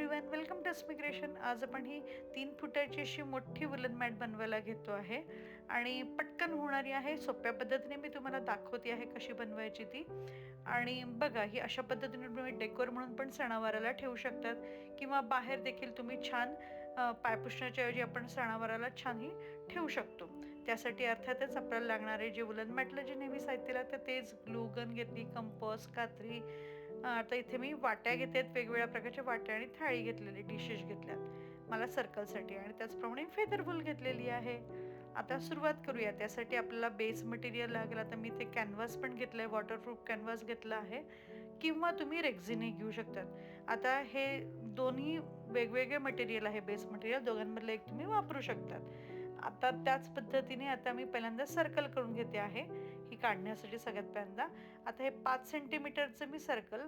Everyone, welcome to Asmi creation. आज आपण ही 3 फुटाची अशी मोठी वुलन मॅट बनवायला घेतो आहे आणि पटकन होणारी आहे. सोप्या पद्धतीने मी तुम्हाला दाखवते आहे कशी बनवायची ती. आणि बघा, ही अशा पद्धतीने तुम्ही डेकोर म्हणून पण सणावाराला ठेवू शकतात किंवा बाहेर देखील तुम्ही छान पायपुसण्याच्या ऐवजी आपण सणावाराला छान ही ठेवू शकतो. त्यासाठी अर्थातच आपल्याला लागणारे जे वुलन मॅटला जे नेहमी साहित्य लागतं तेच ग्लू गन घेतली, कंपॉस, कात्री. आता इथे मी वाट्या घेते, वेगवेगळ्या प्रकारच्या वाट्या आणि थाळी घेतलेली, डिशेस घेतल्यात मला सर्कलसाठी, आणि त्याचप्रमाणे फेदर वूल घेतलेली आहे. आता सुरुवात करूया. त्यासाठी आपल्याला बेस मटेरियल लागेल. आता मी ते कॅनव्हास पण घेतलं आहे, वॉटरप्रूफ कॅनव्हास घेतला आहे किंवा तुम्ही रेक्झिनही घेऊ शकतात. आता हे दोन्ही वेगवेगळे मटेरियल आहे, बेस मटेरियल दोघांमधलं एक तुम्ही वापरू शकतात. आता त्याच पद्धतीने आता मी पहिल्यांदा सर्कल करून घेते आहे ही काढण्यासाठी. सगळ्यात पहिल्यांदा आता हे 5 सेंटीमीटरचं मी सर्कल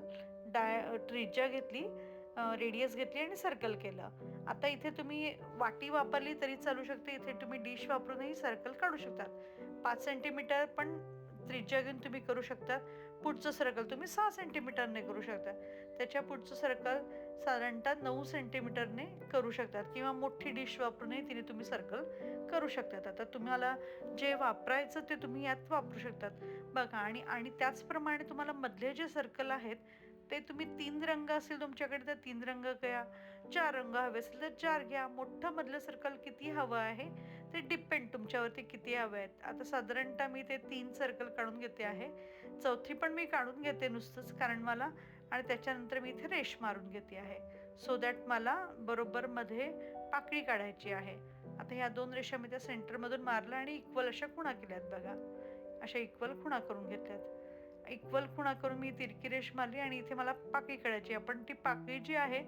त्रिज्या घेतली, रेडियस घेतली आणि सर्कल केलं. आता इथे तुम्ही वाटी वापरली तरी चालू शकते, इथे तुम्ही डिश वापरूनही सर्कल काढू शकतात. 5 सेंटीमीटर पण त्रिज्या घेऊन तुम्ही करू शकतात. पुढचं सर्कल तुम्ही 6 सेंटीमीटरने करू शकता. त्याच्या पुढचं सर्कल साधारणतः 9 सेंटीमीटरने करू शकतात किंवा मोठी डिश वापरूनही तिने तुम्ही सर्कल करू शकतात. आता तुम्हाला जे वापरायचं ते तुम्ही यात वापरू शकतात बघा. आणि त्याचप्रमाणे तुम्हाला मधले जे सर्कल आहेत ते तुम्ही 3 रंग असेल तुमच्याकडे तर 3 रंग घ्या, 4 रंग हवे असेल तर 4 घ्या. मोठं मधलं सर्कल किती हवं आहे ते डिपेंड तुमच्यावरती किती हवं आहेत. आता साधारणतः मी ते 3 सर्कल काढून घेते आहे. चौथी पण मी काढून घेते नुसतंच कारण मला, आणि त्याच्यानंतर मी इथे रेष मारून घेते आहे सो दॅट मला बरोबर मध्ये पाकळी काढायची आहे. आता ह्या 2 रेषा मी त्या सेंटरमधून मारल्या आणि इक्वल अशा खुणा केल्यात बघा. अशा इक्वल खुणा करून घेतल्यात. इक्वल खुणा करून मी तिरकी रेष मारली आणि इथे मला पाकळी काढायची. आपण ती पाकळी जी आहे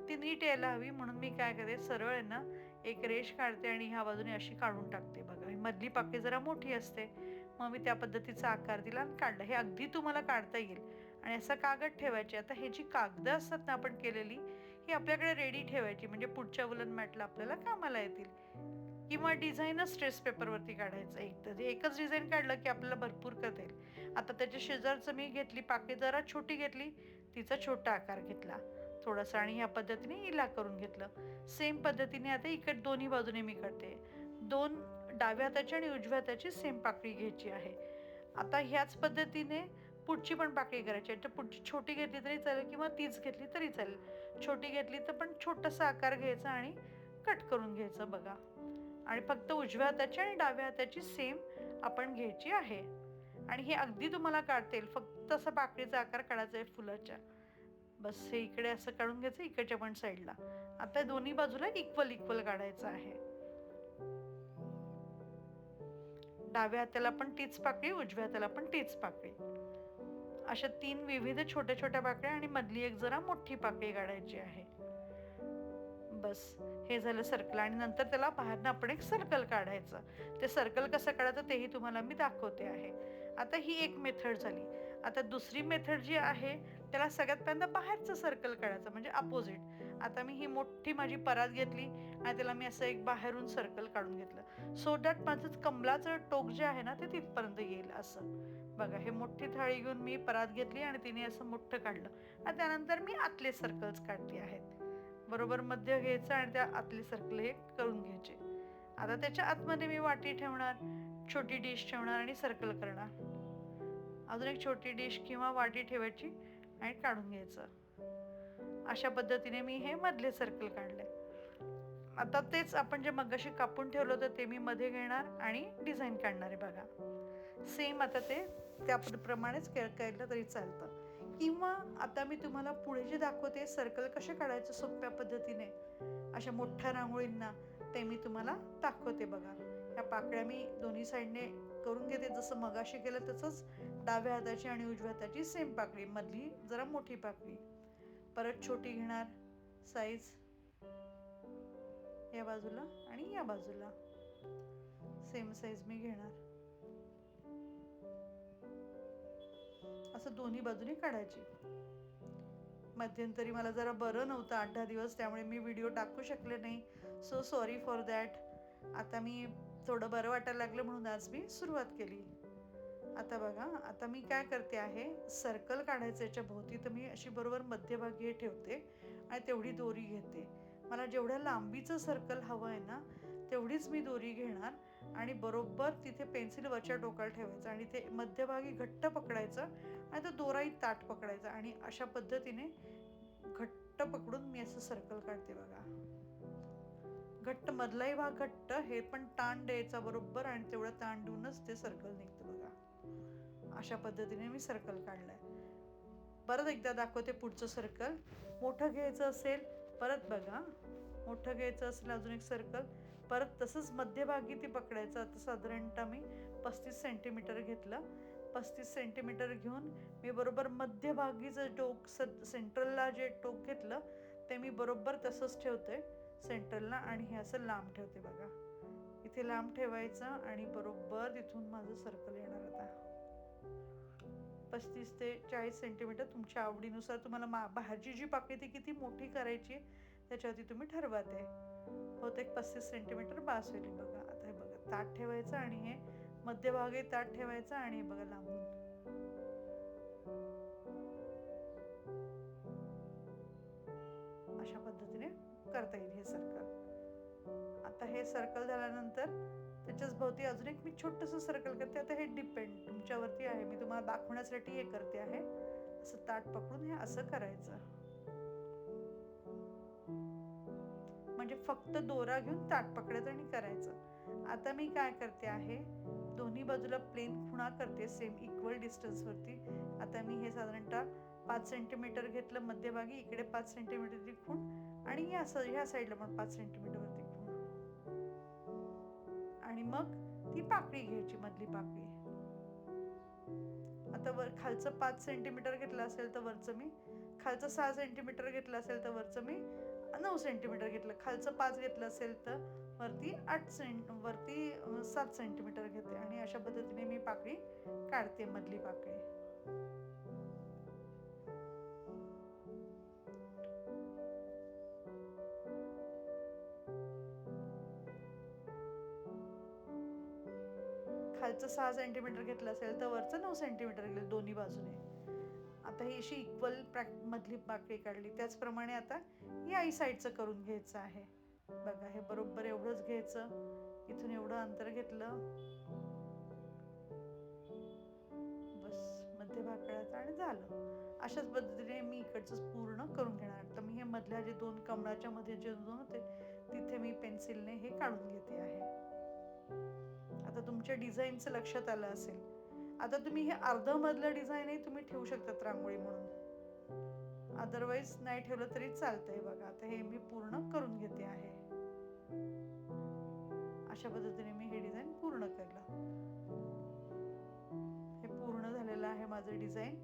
ती नीट यायला हवी म्हणून मी काय करते, सरळ आहे ना एक रेष काढते आणि ह्या बाजूने अशी काढून टाकते बघा. ही मधली पाकळी जरा मोठी असते, मग मी त्या पद्धतीचा आकार दिला आणि काढला. हे अगदी तुम्हाला काढता येईल. आणि असा कागद ठेवायचे. आता हे जी कागद असतात ना आपण केलेली, ही आपल्याकडे रेडी ठेवायची म्हणजे पुढच्या वुलन मॅटला आपल्याला कामाला येतील. किंवा डिझाईनच स्ट्रेस पेपरवरती काढायचं. एकच डिझाईन काढलं की आपल्याला भरपूर करता येईल. आता त्याच्या शेजारचं मी घेतली पाकळी, जरा छोटी घेतली, तिचा छोटा आकार घेतला थोडासा आणि ह्या पद्धतीने इला करून घेतलं. सेम पद्धतीने आता इकडे दोन्ही बाजूने मी करते. 2 डाव्या हाताची आणि उजव्या हाताची सेम पाकळी घ्यायची आहे. आता ह्याच पद्धतीने पुढची पण पाकळी करायची आहे. तर पुढची छोटी घेतली तरी चालेल किंवा तीच घेतली तरी चालेल. छोटी घेतली तर पण छोटासा आकार घ्यायचा आणि कट करून घ्यायचं बघा. आणि फक्त उजव्या हाताची आणि डाव्या हाताची सेम आपण घ्यायची आहे. आणि हे अगदी तुम्हाला काढता येईल. फक्त असं पाकळीचा आकार काढायचा आहे फुलाच्या. बस हे इकडे असं काढून घ्यायचं, इकडच्या पण साईडला. आता दोन्ही बाजूला इक्वल काढायचं आहे. डाव्या हाताला पण तीच पाकळी, उजव्या हाताला पण तीच पाकळी. अशा 3 विविध छोट्या छोट्या पाकळ्या आणि मधली एक जरा मोठी पाकळी काढायची आहे. बस हे झालं सर्कल. आणि नंतर त्याला बाहेरनं आपण एक सर्कल काढायचं. ते सर्कल कसं काढायचं तेही तुम्हाला मी दाखवते आहे. आता ही एक मेथड झाली. आता दुसरी मेथड जी आहे त्याला सगळ्यात पहिल्यांदा बाहेरचं सर्कल काढायचं म्हणजे अपोजिट. आता मी ही मोठी माझी परात घेतली आणि त्याला मी असं एक बाहेरून सर्कल काढून घेतलं सो दॅट माझं कमलाचं टोक जे आहे ना ते तिथपर्यंत येईल असं बघा. हे मोठी थाळी घेऊन मी परात घेतली आणि तिने असं मोठं काढलं आणि त्यानंतर मी आतले सर्कल्स काढले आहेत. बरोबर मध्य घ्यायचं आणि त्या आतले सर्कल हे करून घ्यायचे. आता त्याच्या आतमध्ये मी वाटी ठेवणार, छोटी डिश ठेवणार आणि सर्कल करणार. अजून एक छोटी डिश किंवा वाटी ठेवायची आणि काढून घ्यायचं. अशा पद्धतीने मी हे मधले सर्कल काढले. आता तेच आपण जे मगाशी कापून ठेवलं होतं ते मी मध्ये घेणार आणि डिझाईन काढणार आहे बघा. सेम आता ते त्याप्रमाणेच केलं तरी चालतं. किंवा आता मी तुम्हाला पुढे जे दाखवते सर्कल कसे काढायचे सोप्या पद्धतीने अशा मोठ्या रांगोळींना, ते मी तुम्हाला दाखवते बघा. या पाकळ्या मी दोन्ही साईडने करून घेते. जसं मगाशी केलं तसंच डाव्या हाताची आणि उजव्या हाताची सेम पाकळी, मधली जरा मोठी पाकळी, परत छोटी घेणार साईज या बाजूला आणि या बाजूला सेम साईज मी घेणार. असं दोन्ही बाजूने काढायची. मध्यंतरी मला जरा बरं नव्हतं 8-10 दिवस, त्यामुळे मी व्हिडिओ टाकू शकले नाही. So sorry for that. आता मी थोडं बरं वाटायला लागलं म्हणून आज मी सुरुवात केली. आता बघा, आता मी काय करते आहे, सर्कल काढायचं याच्या भोवती तर मी अशी बरोबर मध्यभागी ठेवते आणि तेवढी दोरी घेते. मला जेवढ्या लांबीचं सर्कल हवं आहे ना तेवढीच मी दोरी घेणार आणि बरोबर तिथे पेन्सिल वरच्या टोकाला ठेवायचं आणि ते मध्यभागी घट्ट पकडायचं आणि तो दोराही ताठ पकडायचा आणि अशा पद्धतीने घट्ट पकडून मी असं सर्कल काढते बघा. घट्ट, मधलाही भाग घट्ट, हे पण ताण द्यायचा बरोबर आणि तेवढं ताण देऊनच ते सर्कल निघतं बघा. अशा पद्धतीने मी सर्कल काढलंय. परत एकदा दाखवते पुढचं सर्कल. मोठं घ्यायचं असेल परत बघा, मोठं घ्यायचं असेल अजून एक सर्कल, परत तसंच मध्यभागी ती पकडायचं. आता साधारणतः मी 35 सेंटीमीटर घेतलं. 35 सेंटीमीटर घेऊन मी बरोबर मध्यभागीचं टोक सेंट्रलला जे टोक घेतलं ते मी बरोबर तसंच ठेवते सेंट्रलला आणि हे असं लांब ठेवते बघा. इथे लांब ठेवायचं आणि बरोबर तिथून माझं सर्कल येणार. आता 35 ते 40 सेंटीमीटर तुमच्या आवडीनुसार, तुम्हाला बाहेरची जी पाकळी ती किती मोठी करायची त्याच्यावरती तुम्ही ठरवा. ते बहुतेक 35 सेंटीमीटर बास होईल बघा. आता हे बघा ताट ठेवायचं आणि हे मध्यभागी ताट ठेवायचं आणि हे बघा लांबून अशा पद्धतीने करता येईल हे सर्कल. आता हे सर्कल झाल्यानंतर त्याच्याच भोवती अजून एक मी छोटंसं सर्कल करते. आता हे डिपेंड तुमच्यावरती आहे, मी तुम्हाला दाखवण्यासाठी हे करते आहे. असं ताट पकडून हे असं करायचं, म्हणजे फक्त दोरा घेऊन ताट पकडायचं आणि करायचं. आता मी काय करते आहे, दोन्ही बाजूला प्लेन खुणा करते सेम इक्वल डिस्टन्सवरती. आता मी हे साधारणतः 5 सेंटीमीटर घेतलं मध्यभागी, इकडे 5 सेंटीमीटरची खूण आणि ह्या साईडला पण 5 सेंटीमीटरवरती खूण आणि मग ती पाकळी घ्यायची, मधली पाकळी. आता खालचं 5 सेंटीमीटर घेतलं असेल तर वरचं मी, खालचं 6 सेंटीमीटर घेतलं असेल तर वरचं मी 9 सेंटीमीटर घेतलं, खालचं 5 घेतलं असेल तर वरती 7 सेंटीमीटर घेते आणि अशा पद्धतीने मी पाकळी काढते, मधली पाकळी. खालचं 6 सेंटीमीटर घेतलं असेल तर वरचं 9 सेंटीमीटर घेतलं दोन्ही बाजूने. आता ही अशी इक्वल मधली पाकळी काढली. त्याचप्रमाणे आता या साईडचं करून घ्यायचं आहे बघा. हे बरोबर एवढंच घ्यायचं, इथून एवढं अंतर घेतलं, बस मध्यभाग काढायचा आणि झालं. अशाच पद्धतीने मी इकडचं पूर्ण करून घेणार. तर मी हे मधल्या जे 2 कमळाच्या मध्ये जे 2 होते तिथे मी पेन्सिलने हे काढून घेते आहे. आता तुमच्या डिझाईनचं लक्षात आलं असेल. आता तुम्ही हे अर्धमधलं डिझाईनही तुम्ही ठेवू शकतात रांगोळी म्हणून, अदरवाईज नाही ठेवलं तरी चालतंय बघा. आता हे मी पूर्ण करून घेते आहे. अशा पद्धतीने मी हे डिझाईन पूर्ण केलं. हे पूर्ण झालेलं आहे माझं डिझाईन.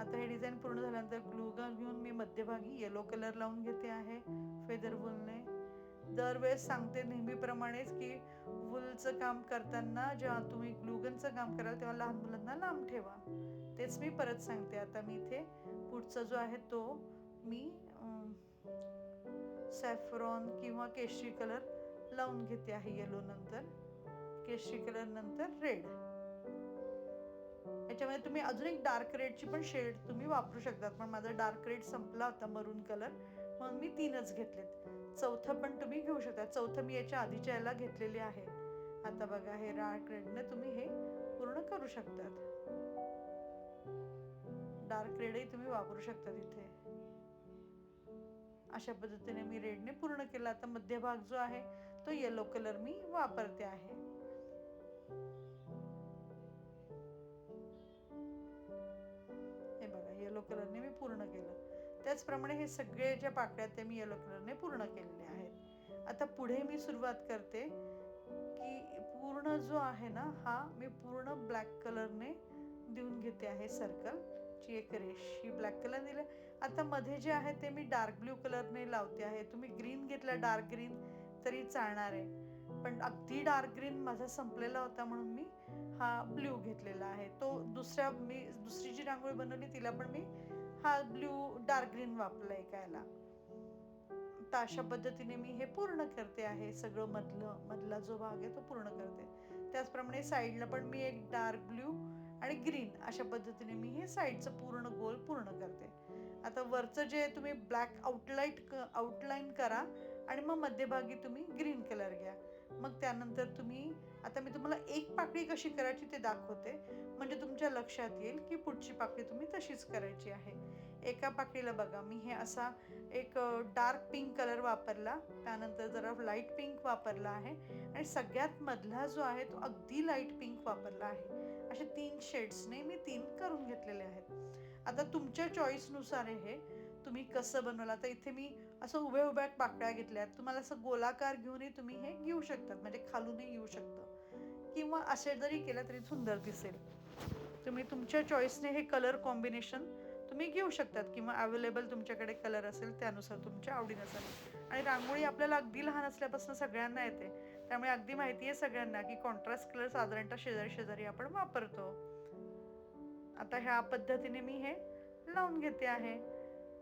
आता हे डिझाईन पूर्ण झाल्यानंतर ग्लू गन घेऊन मी मध्यभागी येलो कलर लावून घेते आहे फेदर वूलने. दरवेळेस सांगते नेहमीप्रमाणेच की वूलचं काम करताना जेव्हा तुम्ही ग्लूगनचं काम कराल तेव्हा लहान मुलांना लांब ठेवा. तेच मी परत सांगते. आता मी इथे पुढचा जो आहे तो मी सॅफ्रॉन किंवा केशरी कलर लावून घेते आहे. येलो नंतर केशरी कलर नंतर रेड. याच्यामध्ये तुम्ही अजून एक डार्क रेडची पण शेड तुम्ही वापरू शकतात, पण माझा डार्क रेड संपला होता मरून कलर म्हणून मी 3च घेतलेत. चौथं पण तुम्ही घेऊ शकता. चौथं मी याच्या आधीच्या याला घेतलेले आहे. आता बघा हे डार्क रेडने तुम्ही हे पूर्ण करू शकतात. डार्क रेडही तुम्ही वापरू शकता इथे. अशा पद्धतीने मी रेडने पूर्ण केला. आता मध्यभाग जो आहे तो येलो कलर मी वापरते आहे. हे बघा येलो कलरने मी पूर्ण केलं. त्याचप्रमाणे हे सगळे ज्या पाकळ्या ते मी येलो कलरने पूर्ण केलेले आहेत. आता पुढे मी सुरुवात करते की पूर्ण जो आहे ना हा मी पूर्ण ब्लॅक कलरने देऊन घेते आहे. सर्कल ची एक रेष ही ब्लॅक कलर दिले. आता मध्ये जे आहे ते मी डार्क ब्ल्यू कलरने लावते आहे. तुम्ही ग्रीन घेतला, डार्क ग्रीन तरी चालणार आहे, पण अगदी डार्क ग्रीन माझा संपलेला होता म्हणून मी हा ब्ल्यू घेतलेला आहे. तो मी दुसरी जी रांगोळी बनवली तिला पण मी हा ब्ल्यू डार्क ग्रीन वापरला एकाला. तर अशा पद्धतीने मी हे पूर्ण करते आहे. सगळं मधला जो भाग आहे तो पूर्ण करते. त्याचप्रमाणे साईडला पण मी एक डार्क ब्ल्यू आणि ग्रीन अशा पद्धतीने मी हे साईडचं पूर्ण गोल पूर्ण करते. आता वरचं जे तुम्ही ब्लॅक आउटलाईन करा आणि मग मध्यभागी तुम्ही ग्रीन कलर घ्या. मग त्यानंतर तुम्ही, आता मी तुम्हाला एक पाकळी कशी करायची ते दाखवते, म्हणजे तुमच्या लक्षात येईल की पुढची पाकळी तुम्ही तशीच करायची आहे. एका पाकळीला बघा, मी हे असा एक डार्क पिंक कलर वापरला, त्यानंतर जरा लाईट पिंक वापरला आहे आणि सगळ्यात मधला जो आहे तो अगदी लाईट पिंक वापरला आहे. असे 3 शेड्सने मी 3 करून घेतलेले आहेत. आता तुमच्या चॉईसनुसार हे तुम्ही कसं बनवलं. आता इथे मी असं उभ्या पाकळ्या घेतल्यात. तुम्हाला असं गोलाकार घेऊनही तुम्ही हे घेऊ शकतात, म्हणजे खालूनही येऊ शकतं, किंवा असे जरी केलं तरी सुंदर दिसेल. तुम्ही तुमच्या चॉईसने हे कलर कॉम्बिनेशन तुम्ही घेऊ शकतात, किंवा अवेलेबल तुमच्याकडे कलर असेल त्यानुसार तुमच्या आवडीनुसार. आणि रांगोळी आपल्याला अगदी लहान असल्यापासून सगळ्यांना येते, त्यामुळे अगदी माहिती आहे सगळ्यांना की कॉन्ट्रास्ट कलर साधारणतः शेजारी शेजारी आपण वापरतो. आता ह्या पद्धतीने मी हे लावून घेते आहे.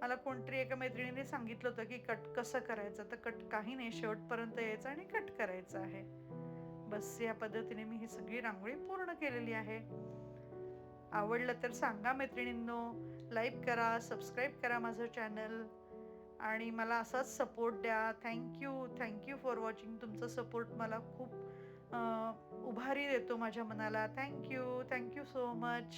मला कोणतरी एका मैत्रिणीने सांगितलं होतं की कट कसं करायचं, तर कट काही नाही, शेवटपर्यंत यायचं आणि कट करायचं आहे. बस या पद्धतीने मी ही सगळी रांगोळी पूर्ण केलेली आहे. आवडलं तर सांगा मैत्रिणींनो, लाईक करा, सबस्क्राईब करा माझं चॅनल आणि मला असाच सपोर्ट द्या. Thank you for watching. तुमचा सपोर्ट मला खूप उभारी देतो माझ्या मनाला. Thank you so much.